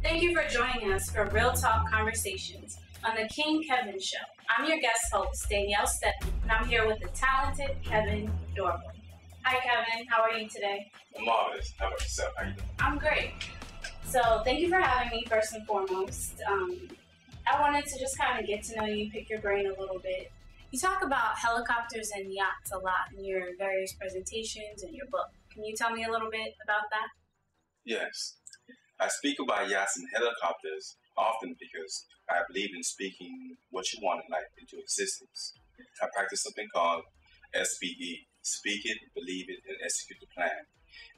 Thank you for joining us for Real Talk Conversations on the King Kevin Show. I'm your guest host, Danielle Stedman, and I'm here with the talented Kevin Dorival. Hi, Kevin. How are you today? I'm marvelous. How about yourself? How you doing? I'm great. So thank you for having me, first and foremost. I wanted to just kind of get to know you, pick your brain a little bit. You talk about helicopters and yachts a lot in your various presentations and your book. Can you tell me a little bit about that? Yes. I speak about yachts and helicopters often because I believe in speaking what you want in life into existence. I practice something called SBE. Speak it, believe it, and execute the plan.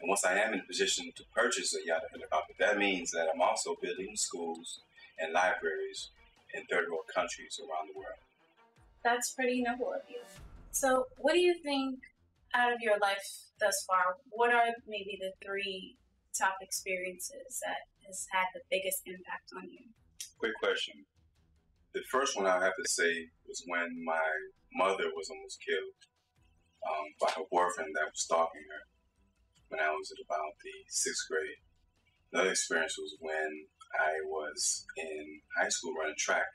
And once I am in a position to purchase a yacht or helicopter, that means that I'm also building schools and libraries in third world countries around the world. That's pretty noble of you. So what do you think out of your life thus far, what are maybe the 3 top experiences that has had the biggest impact on you? Great question. The first one I have to say was when my mother was almost killed by her boyfriend that was stalking her when I was at about the 6th grade. Another experience was when I was in high school running track.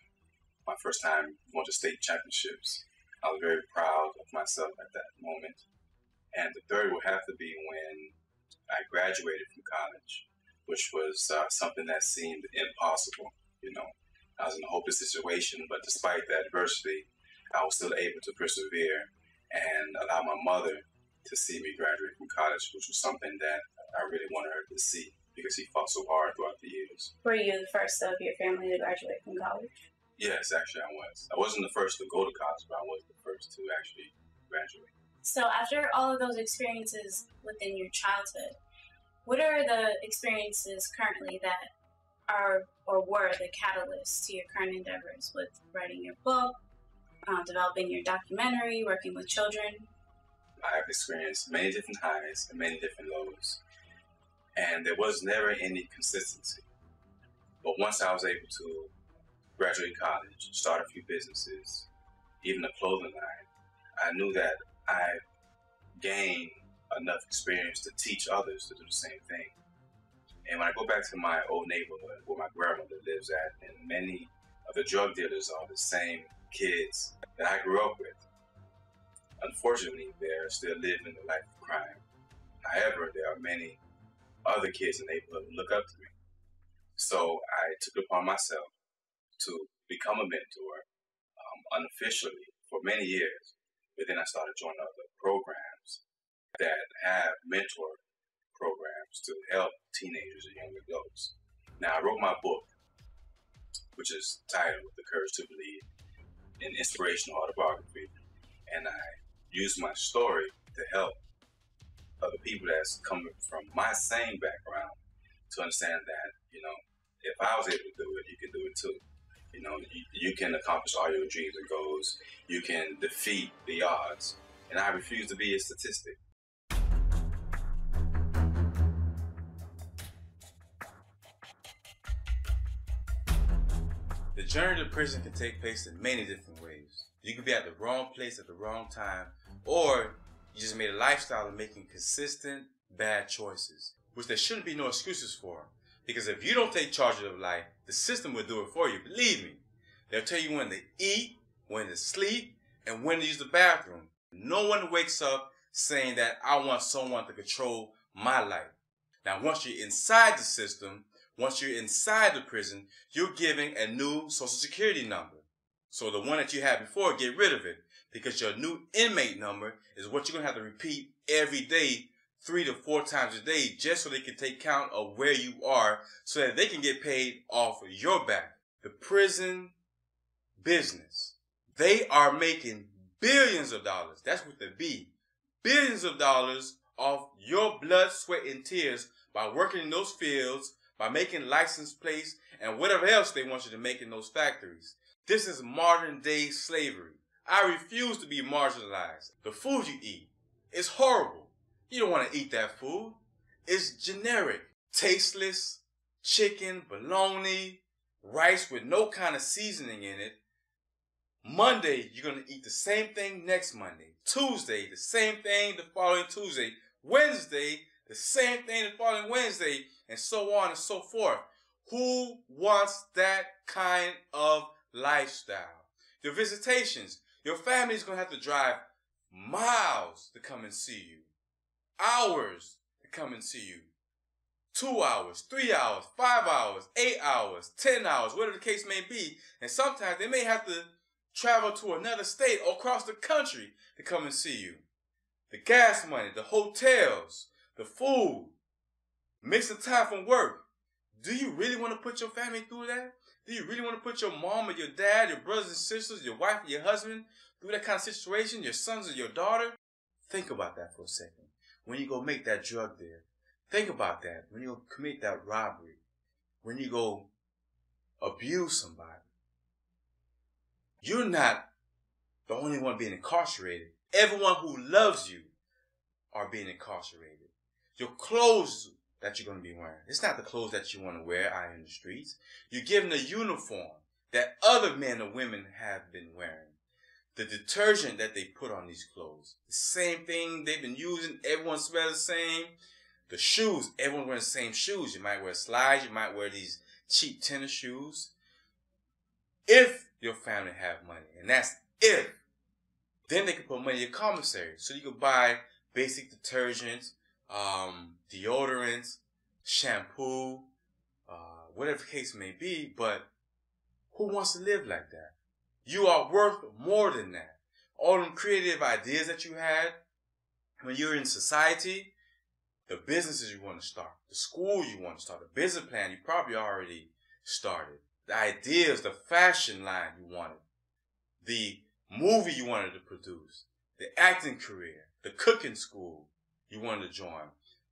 My first time going to state championships. I was very proud of myself at that moment. And the third would have to be when I graduated from college, which was something that seemed impossible. I was in a hopeless situation, but despite the adversity, I was still able to persevere and allow my mother to see me graduate from college, which was something that I really wanted her to see because she fought so hard throughout the years. Were you the first of your family to graduate from college? Yes, actually I was. I wasn't the first to go to college, but I was the first to actually graduate. So after all of those experiences within your childhood, what are the experiences currently that are or were the catalysts to your current endeavors with writing your book, developing your documentary, working with children? I have experienced many different highs and many different lows, and there was never any consistency. But once I was able to graduate college, start a few businesses, even a clothing line, I knew that I gained enough experience to teach others to do the same thing. And when I go back to my old neighborhood where my grandmother lives at, and many of the drug dealers are the same kids that I grew up with, unfortunately, they're still living the life of crime. However, there are many other kids in the neighborhood who look up to me. So I took it upon myself to become a mentor unofficially for many years. But then I started joining other programs that have mentor programs to help teenagers and young adults. Now, I wrote my book, which is titled The Courage to Believe, an inspirational autobiography. And I used my story to help other people that's coming from my same background to understand that, if I was able to do it, you can do it too. You can accomplish all your dreams and goals. You can defeat the odds. And I refuse to be a statistic. The journey to prison can take place in many different ways. You can be at the wrong place at the wrong time, or you just made a lifestyle of making consistent bad choices, which there shouldn't be no excuses for. Because if you don't take charge of your life, the system will do it for you. Believe me. They'll tell you when to eat, when to sleep, and when to use the bathroom. No one wakes up saying that I want someone to control my life. Now, once you're inside the system, once you're inside the prison, you're giving a new social security number. So the one that you had before, get rid of it. Because your new inmate number is what you're going to have to repeat every day, 3 to 4 times a day, just so they can take count of where you are, so that they can get paid off of your back. The prison business, they are making billions of dollars. That's what they be. Billions of dollars off your blood, sweat, and tears by working in those fields, by making license plates, and whatever else they want you to make in those factories. This is modern day slavery. I refuse to be marginalized. The food you eat is horrible. You don't want to eat that food. It's generic, tasteless, chicken, bologna, rice with no kind of seasoning in it. Monday, you're going to eat the same thing next Monday. Tuesday, the same thing the following Tuesday. Wednesday, the same thing the following Wednesday, and so on and so forth. Who wants that kind of lifestyle? Your visitations, your family's going to have to drive miles to come and see you. Hours to come and see you. 2 hours, 3 hours, 5 hours, 8 hours, 10 hours, whatever the case may be. And sometimes they may have to travel to another state or across the country to come and see you. The gas money, the hotels, the food, missing time from work. Do you really want to put your family through that? Do you really want to put your mom or your dad, your brothers and sisters, your wife or your husband through that kind of situation, your sons or your daughter? Think about that for a second. When you go make that drug deal, think about that. When you commit that robbery, when you go abuse somebody, you're not the only one being incarcerated. Everyone who loves you are being incarcerated. Your clothes that you're going to be wearing, it's not the clothes that you want to wear out in the streets. You're given a uniform that other men or women have been wearing. The detergent that they put on these clothes, the same thing they've been using. Everyone smells the same. The shoes, everyone wears the same shoes. You might wear slides. You might wear these cheap tennis shoes. If your family have money, and that's if, then they can put money in your commissary. So you can buy basic detergents, deodorants, shampoo, whatever the case may be. But who wants to live like that? You are worth more than that. All them creative ideas that you had when you're in society, the businesses you want to start, the school you want to start, the business plan you probably already started, the ideas, the fashion line you wanted, the movie you wanted to produce, the acting career, the cooking school you wanted to join.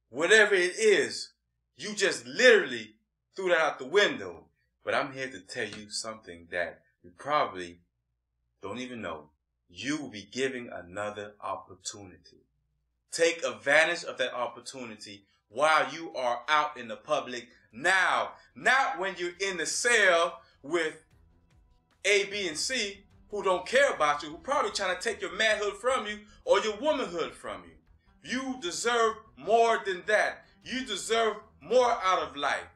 Whatever it is, you just literally threw that out the window. But I'm here to tell you something that you probably don't even know. You will be giving another opportunity. Take advantage of that opportunity while you are out in the public now. Not when you're in the cell with A, B, and C who don't care about you, who probably trying to take your manhood from you or your womanhood from you. You deserve more than that. You deserve more out of life.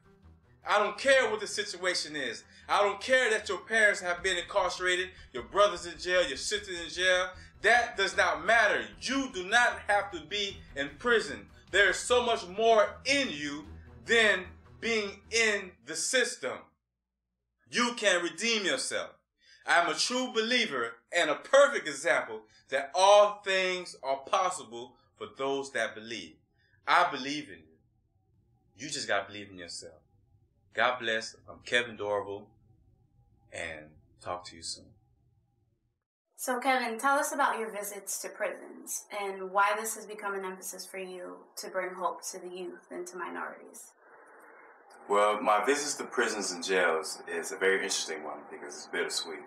I don't care what the situation is. I don't care that your parents have been incarcerated, your brother's in jail, your sister's in jail. That does not matter. You do not have to be in prison. There is so much more in you than being in the system. You can redeem yourself. I'm a true believer and a perfect example that all things are possible for those that believe. I believe in you. You just got to believe in yourself. God bless. I'm Kevin Dorival, and talk to you soon. So, Kevin, tell us about your visits to prisons and why this has become an emphasis for you to bring hope to the youth and to minorities. Well, my visits to prisons and jails is a very interesting one because it's bittersweet.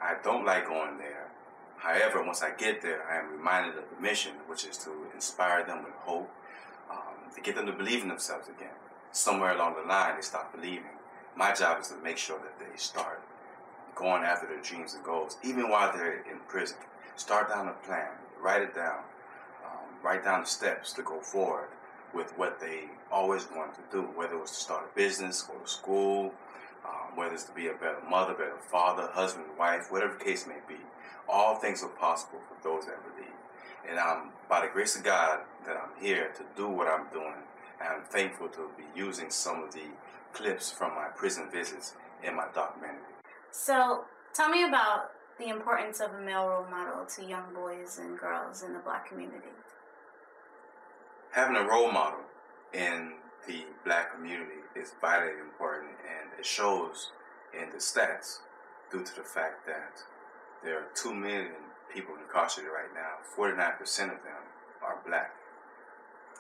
I don't like going there. However, once I get there, I am reminded of the mission, which is to inspire them with hope, to get them to believe in themselves again. Somewhere along the line, they stop believing. My job is to make sure that they start going after their dreams and goals, even while they're in prison. Start down a plan, write it down, write down the steps to go forward with what they always wanted to do, whether it was to start a business, go to school, whether it's to be a better mother, better father, husband, wife, whatever the case may be. All things are possible for those that believe. And by the grace of God, that I'm here to do what I'm doing. And I'm thankful to be using some of the clips from my prison visits in my documentary. So, tell me about the importance of a male role model to young boys and girls in the Black community. Having a role model in the Black community is vitally important, and it shows in the stats due to the fact that there are 2 million people incarcerated right now. 49% of them are Black.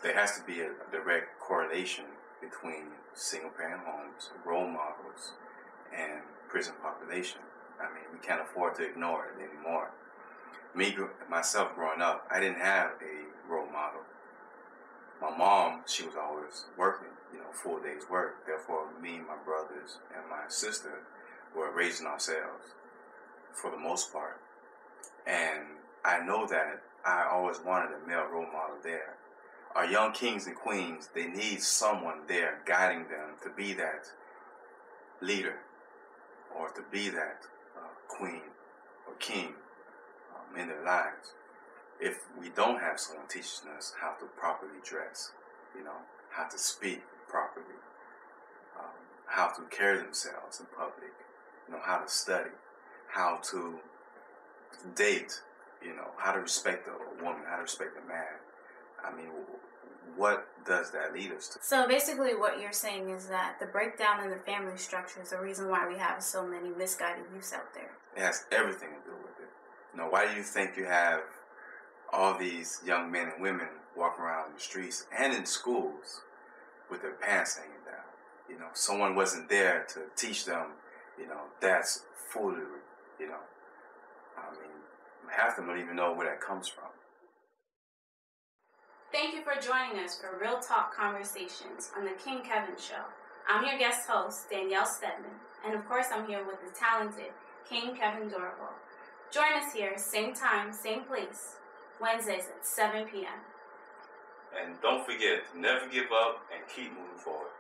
There has to be a direct correlation between single-parent homes, role models, and prison population. I mean, we can't afford to ignore it anymore. Myself growing up, I didn't have a role model. My mom, she was always working, full day's work. Therefore, me, my brothers, and my sister were raising ourselves for the most part. And I know that I always wanted a male role model there. our young kings and queens, they need someone there guiding them to be that leader or to be that queen or king in their lives. If we don't have someone teaching us how to properly dress, how to speak properly, how to carry themselves in public, how to study, how to date, how to respect a woman, how to respect a man. I mean, what does that lead us to? So basically what you're saying is that the breakdown in the family structure is the reason why we have so many misguided youths out there. It has everything to do with it. Why do you think you have all these young men and women walking around in the streets and in schools with their pants hanging down? Someone wasn't there to teach them, that's foolery, I mean, half of them don't even know where that comes from. Thank you for joining us for Real Talk Conversations on the King Kevin Show. I'm your guest host, Danielle Stedman, and of course I'm here with the talented King Kevin Dorival. Join us here, same time, same place, Wednesdays at 7 p.m. And don't forget to never give up and keep moving forward.